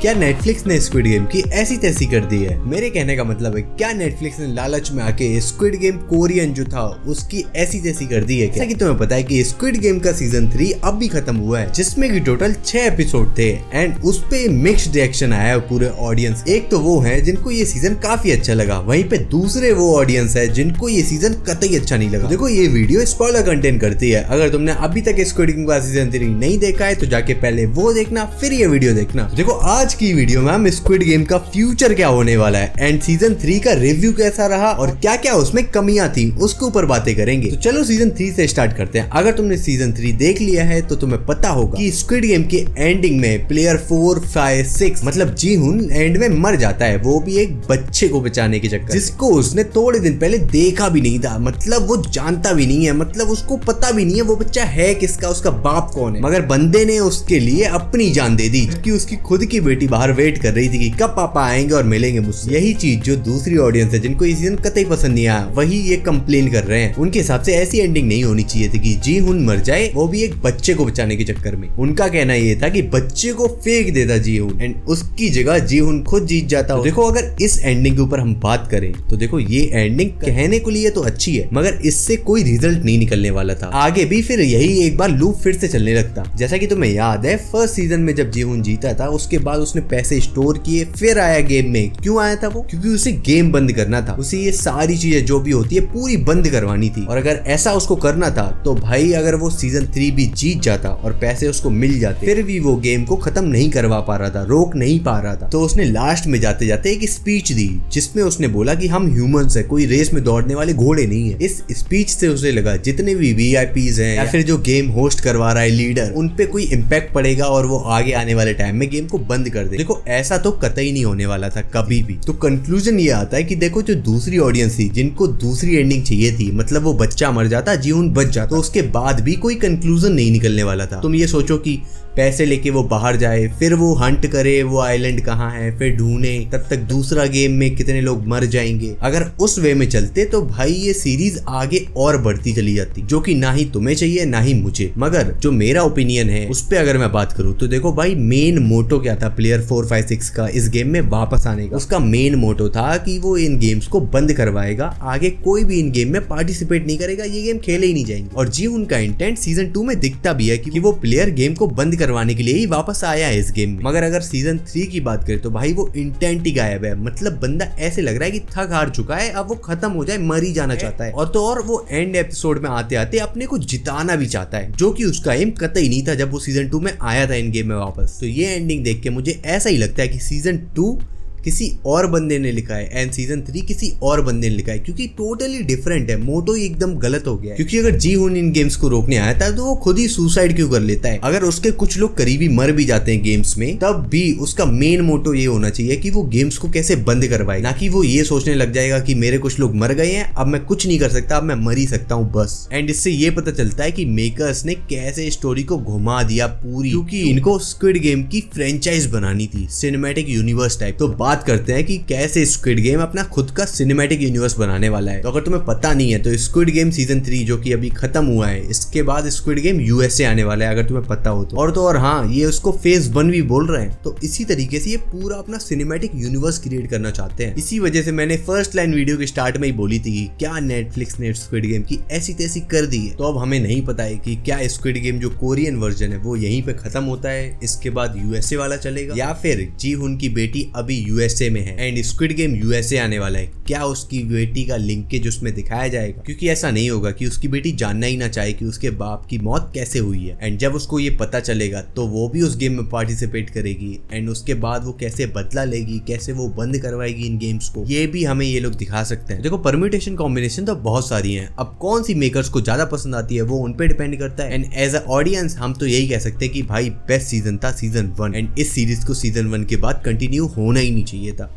क्या नेटफ्लिक्स ने squid game की ऐसी तैसी कर दी है? मेरे कहने का मतलब है, क्या नेटफ्लिक्स ने लालच में आके स्क्विड गेम कोरियन जो था उसकी ऐसी तैसी कर दी है? जैसा कि तुम्हें पता है कि स्क्विड गेम का सीजन 3 अब भी खत्म हुआ है, जिसमें कि टोटल 6 एपिसोड थे एंड उस पे मिक्स्ड रिएक्शन आया है पूरे ऑडियंस। एक तो वो है जिनको ये सीजन काफी अच्छा लगा, वहीं पे दूसरे वो ऑडियंस है जिनको ये सीजन कतई अच्छा नहीं लगा। देखो ये वीडियो स्पॉइलर कंटेंट करती है, अगर तुमने अभी तक स्क्विड गेम का सीजन 3 नहीं देखा है तो जाके पहले वो देखना फिर ये वीडियो देखना। देखो आज की वीडियो में हम स्क्विड गेम का फ्यूचर क्या होने वाला है एंड सीजन 3 का रिव्यू कैसा रहा और क्या क्या उसमें कमियां थी उसके ऊपर बातें करेंगे। तो चलो सीजन 3 से स्टार्ट करते हैं। अगर तुमने सीजन 3 देख लिया है तो तुम्हें पता होगा कि स्क्विड गेम के एंडिंग में प्लेयर 4, 5, 6 मतलब जी-हुन एंड में मर जाता है, वो भी एक बच्चे को बचाने के चक्कर, जिसको उसने थोड़े दिन पहले देखा भी नहीं था, मतलब वो जानता भी नहीं है, मतलब उसको पता भी नहीं है वो बच्चा है किसका, उसका बाप कौन है, मगर बंदे ने उसके लिए अपनी जान दे दी कि उसकी खुद की बेटी बाहर वेट कर रही थी कि कब पापा आएंगे और मिलेंगे मुझसे। यही चीज जो दूसरी ऑडियंस है जिनको ये सीजन कतई पसंद नहीं आया, वही ये कंप्लेन कर रहे हैं। उनके हिसाब से ऐसी एंडिंग नहीं होनी चाहिए थी कि जी-हुन मर जाए, वो भी एक बच्चे को बचाने के चक्कर में। उनका कहना ये था कि बच्चे को फेंक देता जी-हुन एंड उसकी जगह जी-हुन खुद जीत जाता। तो देखो अगर इस एंडिंग के ऊपर हम बात करें तो देखो ये एंडिंग कहने के लिए तो अच्छी है, मगर इससे कोई रिजल्ट नहीं निकलने वाला था। आगे भी फिर यही एक बार लूप फिर से चलने लगता। जैसा कि तुम्हें याद है फर्स्ट सीजन में जब जी-हुन जीता था उसके बाद उसने पैसे स्टोर किए, फिर आया गेम में। क्यों आया था वो? क्योंकि उसे गेम बंद करना था, उसे ये सारी चीजें जो भी होती है पूरी बंद करवानी थी। और अगर ऐसा उसको करना था तो भाई अगर वो सीजन 3 भी जीत जाता और पैसे उसको मिल जाते, फिर भी वो गेम को खत्म नहीं करवा पा रहा था, रोक नहीं पा रहा था। तो उसने लास्ट में जाते जाते एक स्पीच दी जिसमें उसने बोला कि हम ह्यूमंस है, कोई रेस में दौड़ने वाले घोड़े नहीं है। इस स्पीच से उसे लगा जितने भी VIPs हैं या फिर जो गेम होस्ट करवा रहा है लीडर, उन पे कोई इम्पैक्ट पड़ेगा और वो आगे आने वाले टाइम में गेम को बंद कर दे। देखो ऐसा तो कतई नहीं होने वाला था कभी भी। तो कंक्लूजन ये आता है कि देखो जो दूसरी ऑडियंस थी जिनको दूसरी एंडिंग चाहिए थी, मतलब वो बच्चा मर जाता, जी-हुन बच जाता, तो उसके बाद भी कोई कंक्लूजन नहीं निकलने वाला था। तुम ये सोचो कि पैसे लेके वो बाहर जाए, फिर वो हंट करे वो आइलैंड कहाँ है, फिर ढूंढे, तब तक दूसरा गेम में कितने लोग मर जाएंगे। अगर उस वे में चलते तो भाई ये सीरीज आगे और बढ़ती चली जाती, जो कि ना ही तुम्हें चाहिए ना ही मुझे। मगर जो मेरा ओपिनियन है उस पे अगर मैं बात करूं तो देखो भाई मेन मोटो क्या था प्लेयर 4, 5, 6 का इस गेम में वापस आने का? उसका मेन मोटो था कि वो इन गेम्स को बंद करवाएगा, आगे कोई भी इन गेम में पार्टिसिपेट नहीं करेगा, ये गेम खेले ही नहीं जाएंगे। और जी-हुन का इंटेंट सीजन 2 में दिखता भी है कि वो प्लेयर गेम को बंद करवाने के लिए ही वापस आया है इस गेम में। मगर अगर सीजन 3 की बात करें तो भाई वो इंटेंट ही गायब है, मतलब बंदा ऐसे लग रहा है कि थक हार चुका है, अब वो खत्म हो जाए, मर ही जाना चाहता है। और तो और वो एंड एपिसोड में आते आते अपने को जिताना भी चाहता है, जो कि उसका एम कतई नहीं था जब वो सीजन 2 में आया था इन गेम में वापस। तो ये एंडिंग देख के मुझे ऐसा ही लगता है कि सीजन 2 किसी और बंदे ने लिखा है एंड सीजन 3 किसी और बंदे ने लिखा है, क्योंकि टोटली डिफरेंट है। मोटो ही एकदम गलत हो गया है। क्योंकि अगर जी-हुन इन गेम्स को रोकने आया था तो वो खुद ही सुसाइड क्यों कर लेता है? अगर उसके कुछ लोग करीबी मर भी जाते हैं गेम्स में, तब भी उसका मेन मोटो ये होना चाहिए कि वो गेम्स को कैसे बंद करवाए, ना कि वो ये सोचने लग जाएगा कि मेरे कुछ लोग मर गए हैं, अब मैं कुछ नहीं कर सकता, अब मैं मर ही सकता हूँ बस। एंड इससे ये पता चलता है कि मेकर्स ने कैसे स्टोरी को घुमा दिया पूरी, क्योंकि इनको स्क्विड गेम की फ्रेंचाइज बनानी थी, सिनेमैटिक यूनिवर्स टाइप। तो बात करते हैं कि कैसे स्क्विड गेम अपना खुद का सिनेमैटिक यूनिवर्स बनाने वाला है। तो अगर तुम्हें पता नहीं है तो स्क्विड गेम सीजन 3 जो कि अभी खत्म हुआ है, इसके बाद स्क्विड गेम USA आने वाला है, अगर तुम्हें पता हो तो। और हाँ, ये उसको फेज 1 भी बोल रहे हैं। तो इसी तरीके से ये पूरा अपना सिनेमैटिक यूनिवर्स क्रिएट करना चाहते हैं। इसी वजह से मैंने फर्स्ट लाइन वीडियो के स्टार्ट में ही बोली थी कि क्या नेटफ्लिक्स ने स्क्विड गेम की ऐसी तैसी कर दी है। तो अब हमें नहीं पता है कि क्या स्क्विड गेम जो कोरियन वर्जन है वो यहीं पे खत्म होता है, इसके बाद USA वाला चलेगा, या फिर जी-हुन की बेटी अभी USA में है एंड स्क्विड गेम USA आने वाला है, क्या उसकी बेटी का लिंकेज उसमें दिखाया जाएगा? क्योंकि ऐसा नहीं होगा कि उसकी बेटी जानना ही ना चाहे कि उसके बाप की मौत कैसे हुई है। एंड जब उसको ये पता चलेगा तो वो भी उस गेम में पार्टिसिपेट करेगी एंड उसके बाद वो कैसे बदला लेगी, कैसे वो बंद करवाएगी इन गेम्स को, ये भी हमें ये लोग दिखा सकते हैं। देखो परम्यूटेशन कॉम्बिनेशन तो बहुत सारी हैं, अब कौन सी मेकर्स को ज्यादा पसंद आती है वो उन पे डिपेंड करता है। एंड एज अ ऑडियंस हम तो यही कह सकते हैं कि भाई बेस्ट सीजन था सीजन 1 एंड इस सीरीज को सीजन 1 के बाद कंटिन्यू होना ही नहीं चाहिए था।